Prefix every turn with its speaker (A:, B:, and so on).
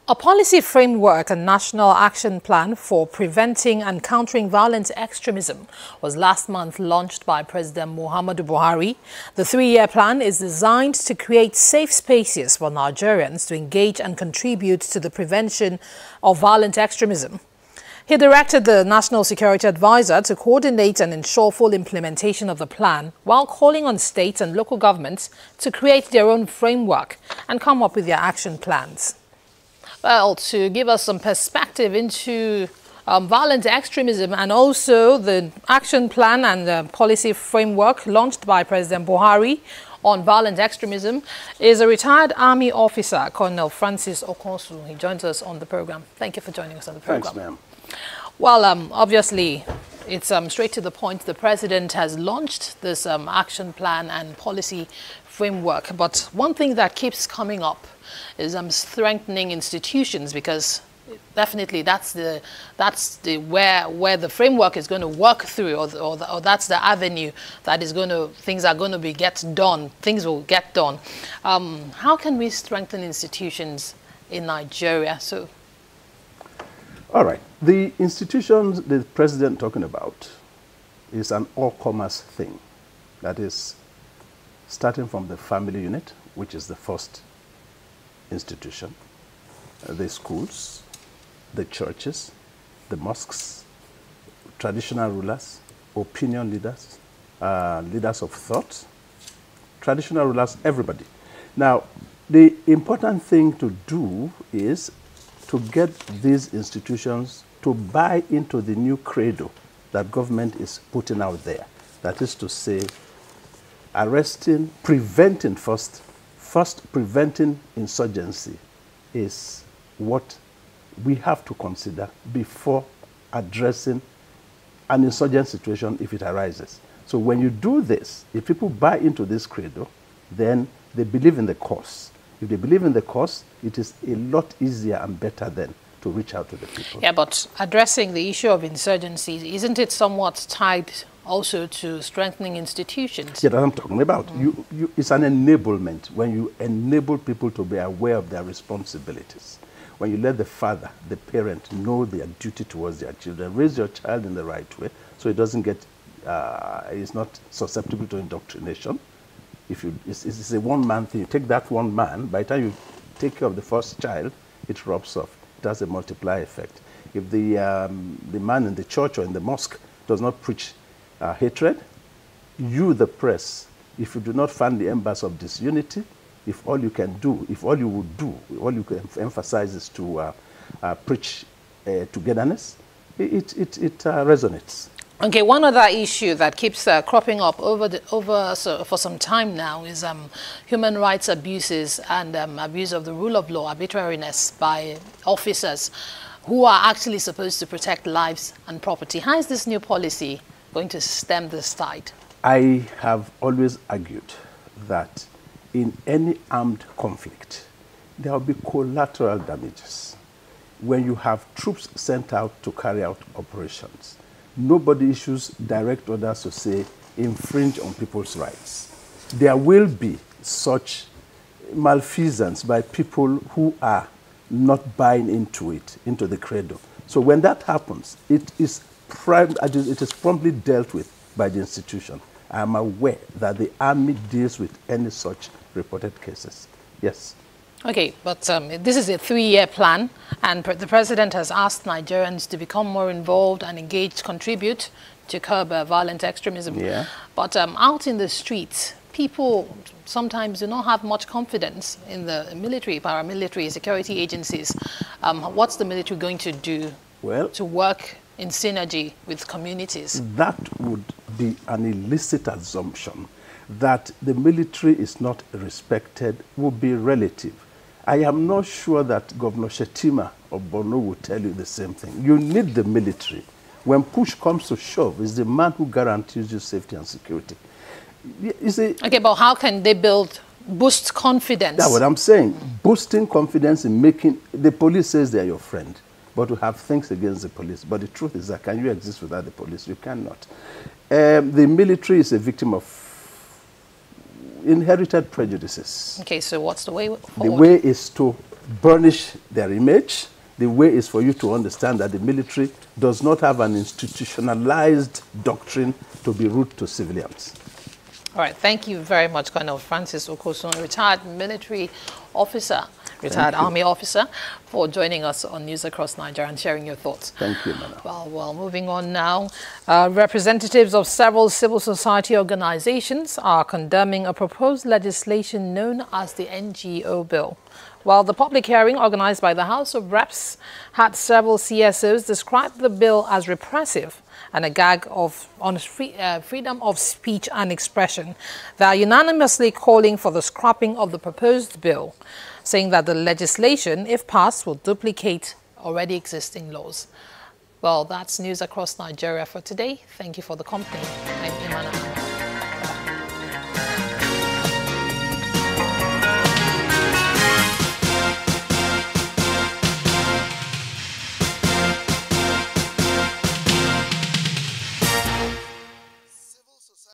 A: A policy framework and national action plan for preventing and countering violent extremism was last month launched by President Muhammadu Buhari. The three-year plan is designed to create safe spaces for Nigerians to engage and contribute to the prevention of violent extremism. He directed the National Security Advisor to coordinate and ensure full implementation of the plan, while calling on state and local governments to create their own framework and come up with their action plans. Well, to give us some perspective into violent extremism and also the action plan and the policy framework launched by President Buhari on violent extremism is a retired Army officer, Colonel Francis Okonsu. He joins us on the program. Thank you for joining us on the program.
B: Thanks, ma'am.
A: Well, obviously, it's straight to the point. The president has launched this action plan and policy framework. But one thing that keeps coming up is strengthening institutions, because definitely that's the where the framework is going to work through, or that's the avenue that is going to things will get done. How can we strengthen institutions in Nigeria? So,
B: all right, the institutions the president talking about is an all-comers thing. That is starting from the family unit, which is the first institution, the schools, the churches, the mosques, traditional rulers, opinion leaders, leaders of thought, traditional rulers, everybody. Now, the important thing to do is to get these institutions to buy into the new credo that government is putting out there. That is to say, arresting, preventing first preventing insurgency is what we have to consider before addressing an insurgent situation if it arises. So when you do this, if people buy into this credo, then they believe in the cause. If they believe in the cause, it is a lot easier and better then to reach out to the people. Yeah,
A: but addressing the issue of insurgency, isn't it somewhat tied also to strengthening institutions?
B: Yeah, that's what I'm talking about. It's an enablement. When you enable people to be aware of their responsibilities, when you let the father, the parent, know their duty towards their children, raise your child in the right way so it doesn't get, it's not susceptible to indoctrination. It's a one-man thing. You take that one man, by the time you take care of the first child, it rubs off. It has a multiplier effect. If the man in the church or in the mosque does not preach hatred, you, the press, if you do not fan the embers of disunity, if all you can do, if all you would do, all you can emphasize is to preach togetherness, it resonates.
A: Okay, one other issue that keeps cropping up for some time now is human rights abuses and abuse of the rule of law, arbitrariness by officers who are actually supposed to protect lives and property. How is this new policy going to stem this tide?
B: I have always argued that in any armed conflict, there will be collateral damages. When you have troops sent out to carry out operations, nobody issues direct orders to say, infringe on people's rights. There will be such malfeasance by people who are not buying into it, into the credo. So when that happens, it is promptly dealt with by the institution. I am aware that the army deals with any such reported cases. Yes.
A: Okay, but this is a three-year plan, and the president has asked Nigerians to become more involved and engaged, contribute to curb violent extremism.
B: Yeah.
A: But out in the streets, people sometimes do not have much confidence in the military, paramilitary, security agencies. What's the military going to do to work in synergy with communities?
B: That would be an illicit assumption. That the military is not respected would be relative. I am not sure that Governor Shetima of Borno will tell you the same thing. You need the military. When push comes to shove, it's the man who guarantees you safety and security. You see,
A: okay, but how can they boost confidence?
B: That's what I'm saying. Boosting confidence in making, the police says they're your friend, but we have things against the police. But the truth is that can you exist without the police? You cannot. The military is a victim of inherited prejudices.
A: Okay, so what's the way forward?
B: The way is to burnish their image. The way is for you to understand that the military does not have an institutionalized doctrine to be rude to civilians.
A: All right, thank you very much, Colonel Francis Okosun, retired military officer, retired army officer, for joining us on News Across Nigeria and sharing your thoughts.
B: Thank you, Mana.
A: Well, moving on now. Representatives of several civil society organizations are condemning a proposed legislation known as the NGO Bill. While the public hearing organized by the House of Reps had several CSOs describe the bill as repressive and a gag on freedom of speech and expression, they are unanimously calling for the scrapping of the proposed bill, saying that the legislation, if passed, will duplicate already existing laws. Well, that's News Across Nigeria for today. Thank you for the company. I'm Imana.